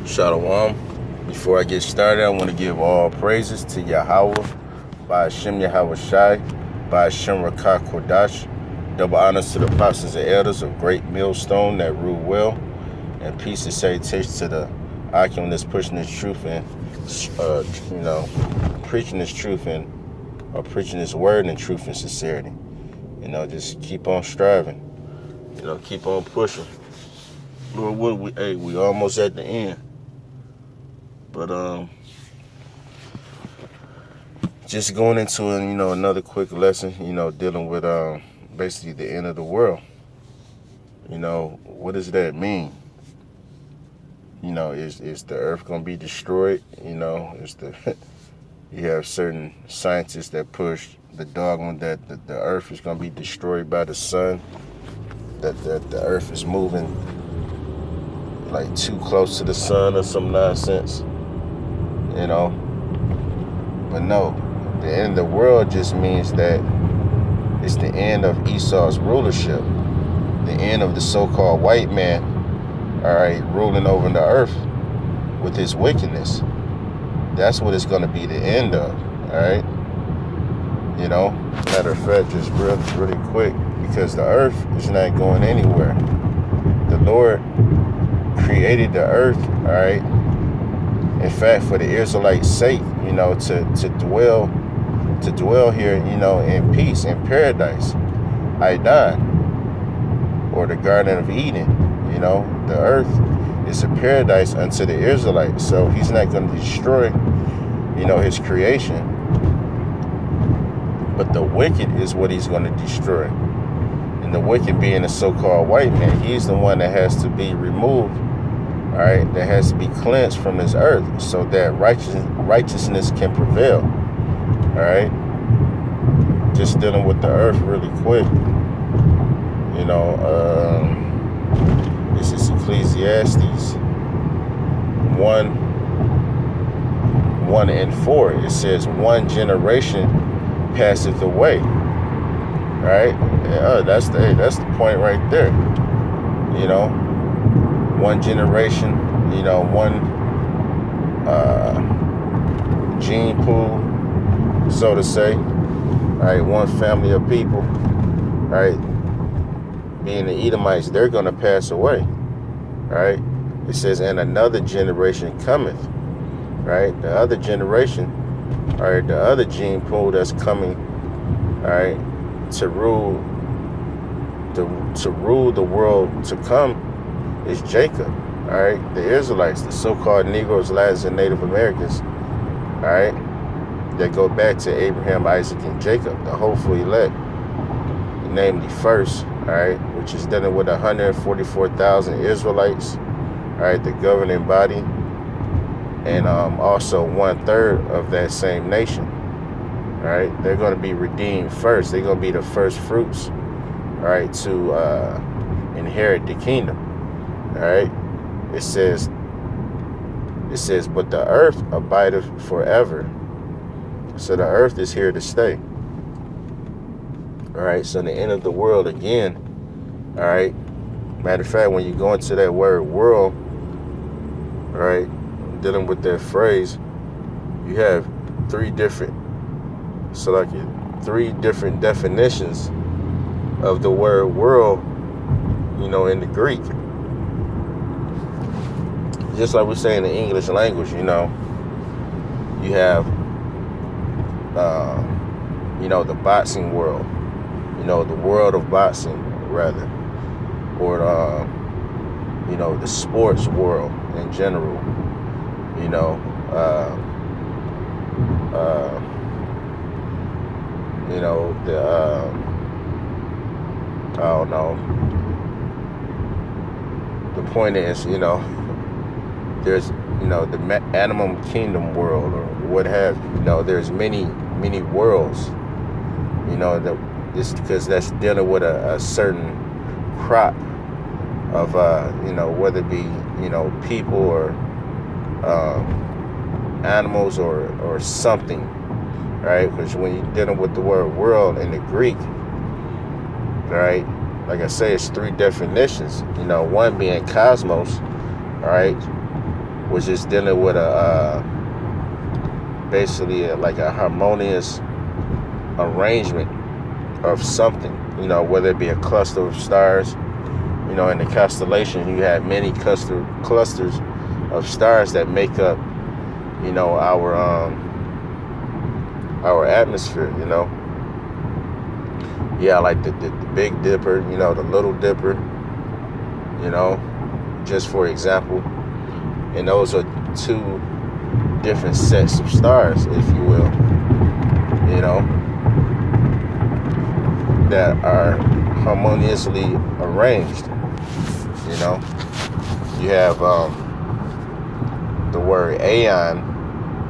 Shalom. Before I get started, I want to give all praises to Yahweh, by Hashem Yahweh Shai, by Hashem Rakah Kodash. Double honors to the apostles and elders of Great Millstone that rule well, and peace and salutation to the Akim that's pushing this truth and, preaching this truth and preaching this word in truth and sincerity. Just keep on striving. Keep on pushing. Lord, we almost at the end. But just going into another quick lesson, dealing with basically the end of the world. What does that mean? Is the earth gonna be destroyed? Is the you have certain scientists that push the dogma that the earth is gonna be destroyed by the sun, that the earth is moving like too close to the sun or some nonsense. But no, the end of the world just means that it's the end of Esau's rulership, the end of the so-called white man, ruling over the earth with his wickedness. That's what it's going to be the end of, Matter of fact, just really quick, because the earth is not going anywhere. The Lord created the earth, in fact, for the Israelites' sake, to dwell here, in peace, in paradise, Aidan, or the Garden of Eden. The earth is a paradise unto the Israelites, so He's not going to destroy, His creation. But the wicked is what He's going to destroy, and the wicked being the so-called white man, he's the one that has to be removed. That has to be cleansed from this earth so that righteousness can prevail. Just dealing with the earth really quick. This is Ecclesiastes 1:4. It says, one generation passeth away. That's the point right there. One generation, one gene pool, so to say, one family of people, being the Edomites, they're going to pass away, It says, and another generation cometh, the other generation, the other gene pool that's coming, to rule the world to come, is Jacob, the Israelites, the so-called Negroes, Latins, and Native Americans, that go back to Abraham, Isaac, and Jacob, the hopeful elect, namely first, which is dealing with 144,000 Israelites, the governing body, and also 1/3 of that same nation, they're going to be redeemed first. They're going to be the first fruits, to inherit the kingdom. It says, but the earth abideth forever. So the earth is here to stay. So the end of the world again. Matter of fact, when you go into that word world, dealing with that phrase, you have three different definitions of the word world, in the Greek. Just like we say in the English language, you have, the boxing world, the world of boxing, rather, or, the sports world in general, I don't know. The point is, there's, the animal kingdom world, or what have you. There's many worlds, that just because that's dealing with a certain crop of, whether it be, people or animals or something, Because when you're dealing with the word world in the Greek, like I say, it's three definitions. One being cosmos, which is dealing with a basically like a harmonious arrangement of something, whether it be a cluster of stars. In the constellation, you have many clusters of stars that make up, our atmosphere. Yeah, like the Big Dipper, the Little Dipper, just for example. And those are two different sets of stars, if you will, that are harmoniously arranged. You have the word aeon,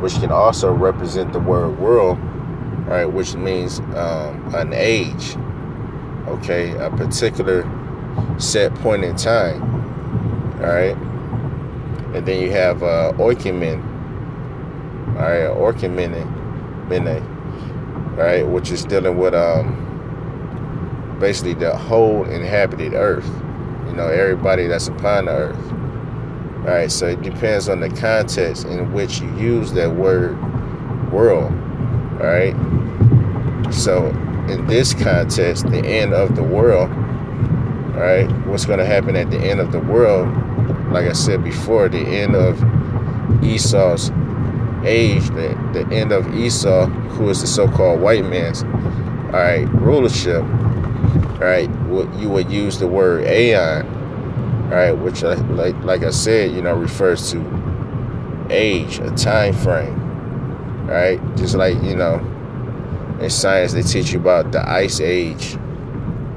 which can also represent the word world, all right, which means an age, okay, a particular set point in time, all right. And then you have oikomen, all right, oikomene, all right, which is dealing with basically the whole inhabited earth, everybody that's upon the earth. All right, so it depends on the context in which you use that word world. All right, so in this context, the end of the world, all right, what's going to happen at the end of the world? Like I said before, the end of Esau's age, the end of Esau, who is the so-called white man's, all right, rulership. All right, you would use the word aeon, all right, which like I said, refers to age, a time frame. All right, just like in science they teach you about the ice age,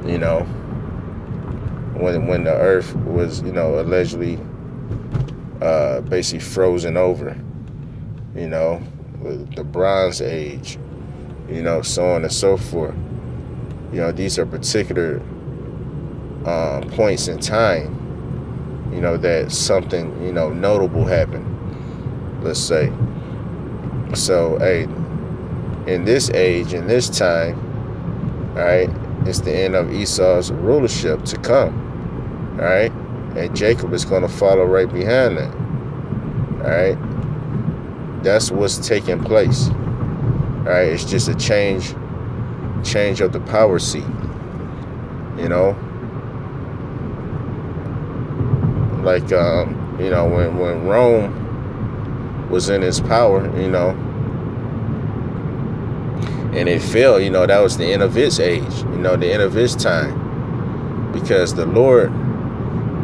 when the earth was allegedly basically frozen over, with the Bronze Age, so on and so forth. These are particular points in time, that something, notable happened, let's say. So, hey, in this age, in this time, all right, it's the end of Esau's rulership to come, all right? And Jacob is going to follow right behind that, all right? That's what's taking place, all right? It's just a change of the power seat, like when Rome was in its power, and it fell, that was the end of its age, the end of its time, because the Lord,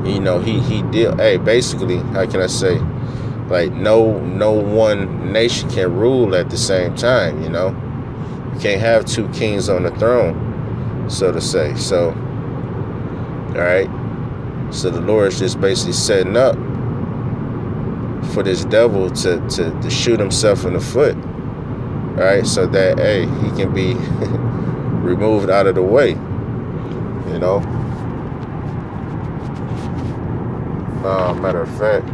he did, basically, how can I say, like no one nation can rule at the same time. You can't have two kings on the throne, so to say. So, all right, so the Lord is just basically setting up for this devil to shoot himself in the foot, all right, so that he can be removed out of the way. Matter of fact,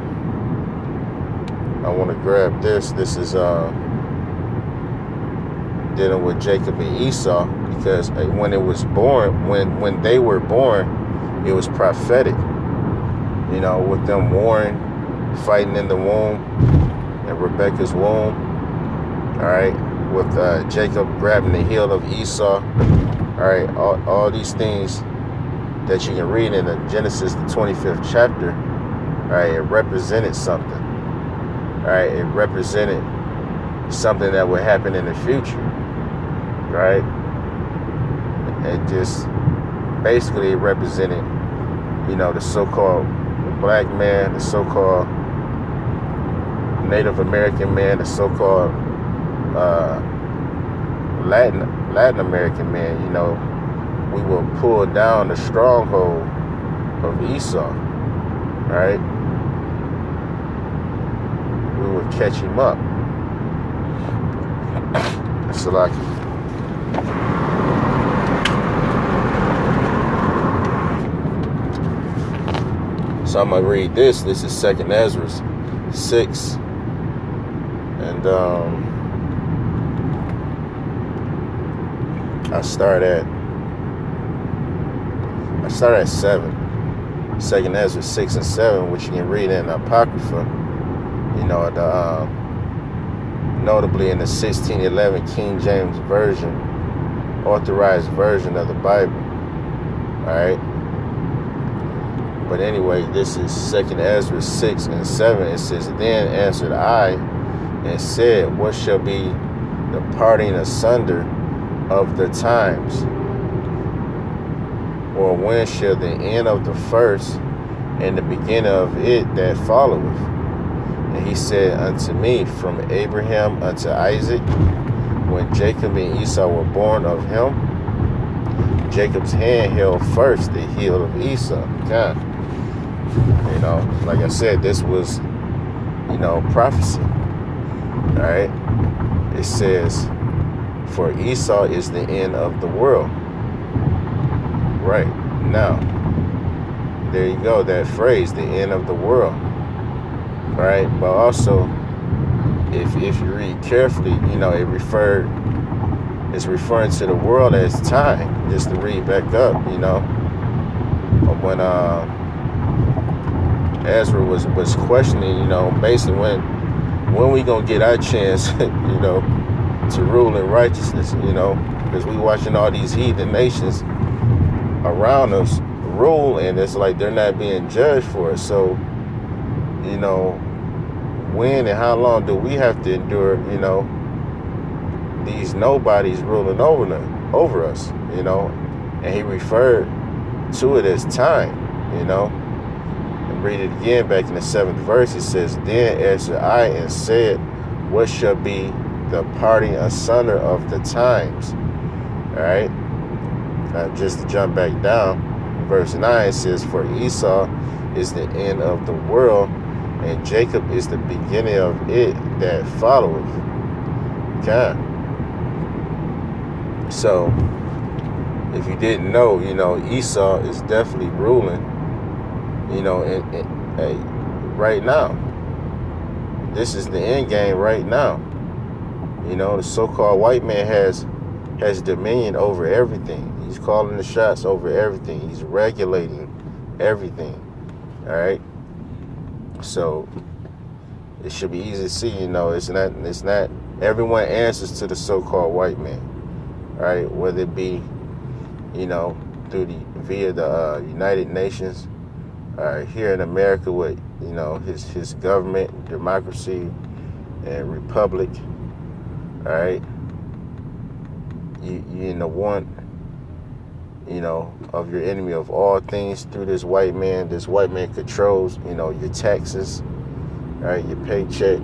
I want to grab this. This is dealing with Jacob and Esau, because when it was born, when they were born, it was prophetic. With them warring, fighting in the womb, and Rebecca's womb. All right, with Jacob grabbing the heel of Esau. All right, all these things that you can read in the Genesis, the 25th chapter. All right, it represented something. All right, it represented something that would happen in the future. Right? It just basically represented, the so-called black man, the so-called Native American man, the so-called Latin American man. We will pull down the stronghold of Esau. Right? We will catch him up. So like, so I'm gonna read this. This is 2nd Ezra 6, and I start at 7. 2nd Ezra 6 and 7, which you can read in Apocrypha. Notably in the 1611 King James Version, authorized version of the Bible. All right. But anyway, this is 2nd Ezra 6 and 7. It says, "Then answered I and said, What shall be the parting asunder of the times? Or when shall the end of the first and the beginning of it that followeth? And he said unto me, From Abraham unto Isaac, when Jacob and Esau were born of him, Jacob's hand held first the heel of Esau." God. Like I said, this was, prophecy. All right. It says, "For Esau is the end of the world." Right. Now, there you go, that phrase, the end of the world. Right. But also, if you read carefully, it's referring to the world as time. Just to read back up, when Ezra was questioning, basically when we gonna get our chance, to rule in righteousness, because we watching all these heathen nations around us rule, and it's like they're not being judged for it. So, when and how long do we have to endure, these nobodies ruling over us, And he referred to it as time, And read it again back in the 7th verse. It says, "Then answered I and said, What shall be the parting asunder of the times?" All right. Now, just to jump back down, verse 9 says, "For Esau is the end of the world, and Jacob is the beginning of it that followeth." Okay. So, if you didn't know, Esau is definitely ruling, right now. This is the end game right now. The so-called white man has dominion over everything. He's calling the shots over everything. He's regulating everything. All right. So it should be easy to see. It's not everyone answers to the so-called white man. All right, whether it be, via the United Nations, here in America with his government, democracy, and republic. All right. You want, of your enemy of all things through this white man. This white man controls, your taxes, all right, your paycheck,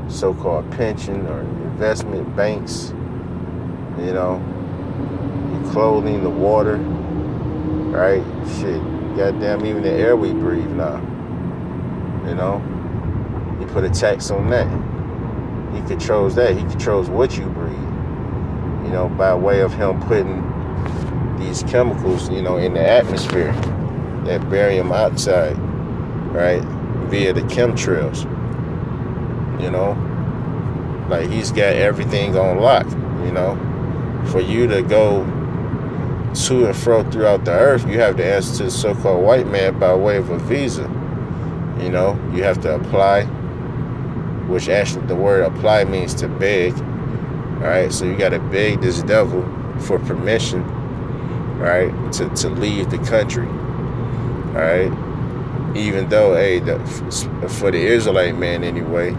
so-called pension or investment banks, your clothing, the water, all right, shit, goddamn, even the air we breathe now, you put a tax on that. He controls that. He controls what you breathe, by way of him putting these chemicals, in the atmosphere, that barium oxide, right, via the chemtrails, like he's got everything on lock, for you to go to and fro throughout the earth, you have to answer to the so-called white man by way of a visa. You have to apply, which actually the word apply means to beg. All right, so you got to beg this devil for permission, right, to leave the country. All right, even though, for the Israelite man anyway,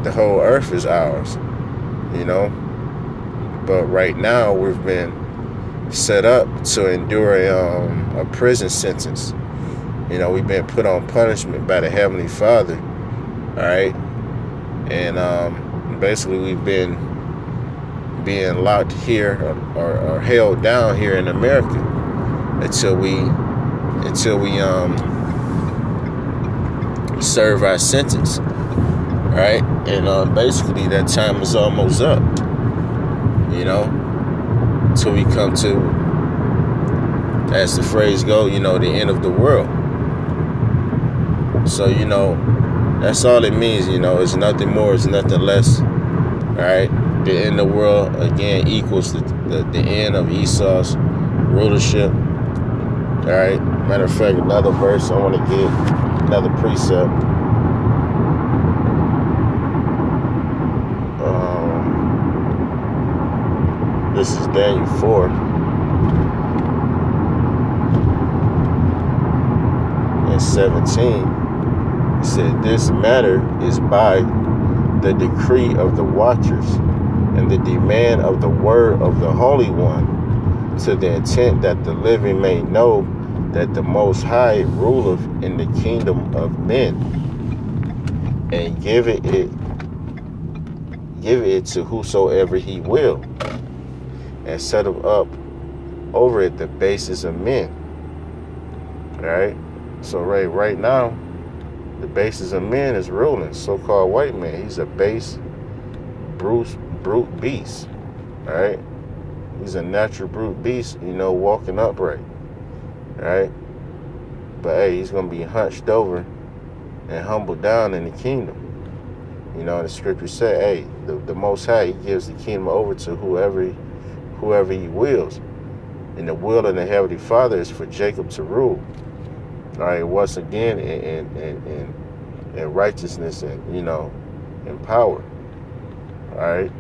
the whole earth is ours, But right now we've been set up to endure a prison sentence. We've been put on punishment by the Heavenly Father. All right, and basically we've been being locked here or held down here in America until we serve our sentence. All right, and basically that time is almost up. Till we come to, as the phrase goes, the end of the world. So, that's all it means, it's nothing more, it's nothing less. All right, the end of the world, again, equals the end of Esau's rulership. All right, matter of fact, another verse I want to get, another precept. This is Daniel 4 and 17. It said, this matter is by the decree of the watchers and the demand of the word of the Holy One, to the intent that the living may know that the Most High ruleth in the kingdom of men, and give it to whosoever he will, and set up over it the basis of men. Right? So right now, the basis of men is ruling. So-called white man. He's a base, brute beast. Right? He's a natural brute beast, walking upright. Right? But hey, he's gonna be hunched over and humbled down in the kingdom. The scripture said, hey, the Most High, he gives the kingdom over to whoever he wills. And the will of the Heavenly Father is for Jacob to rule. All right, once again, in righteousness and, in power. All right,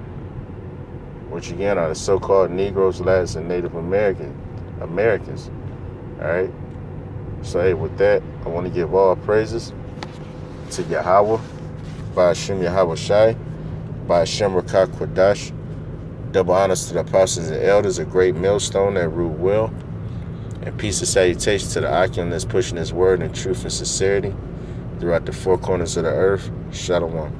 which again are the so-called Negroes, Latins, and Native Americans. All right. So, hey, with that, I want to give all praises to Yahweh, by Hashem Yahweh Shai, by Hashem Rakah Kwadash. Double honors to the apostles and elders, a great millstone that rule well. And peace and salutation to the Akim that's pushing his word in truth and sincerity throughout the four corners of the earth. Shalom.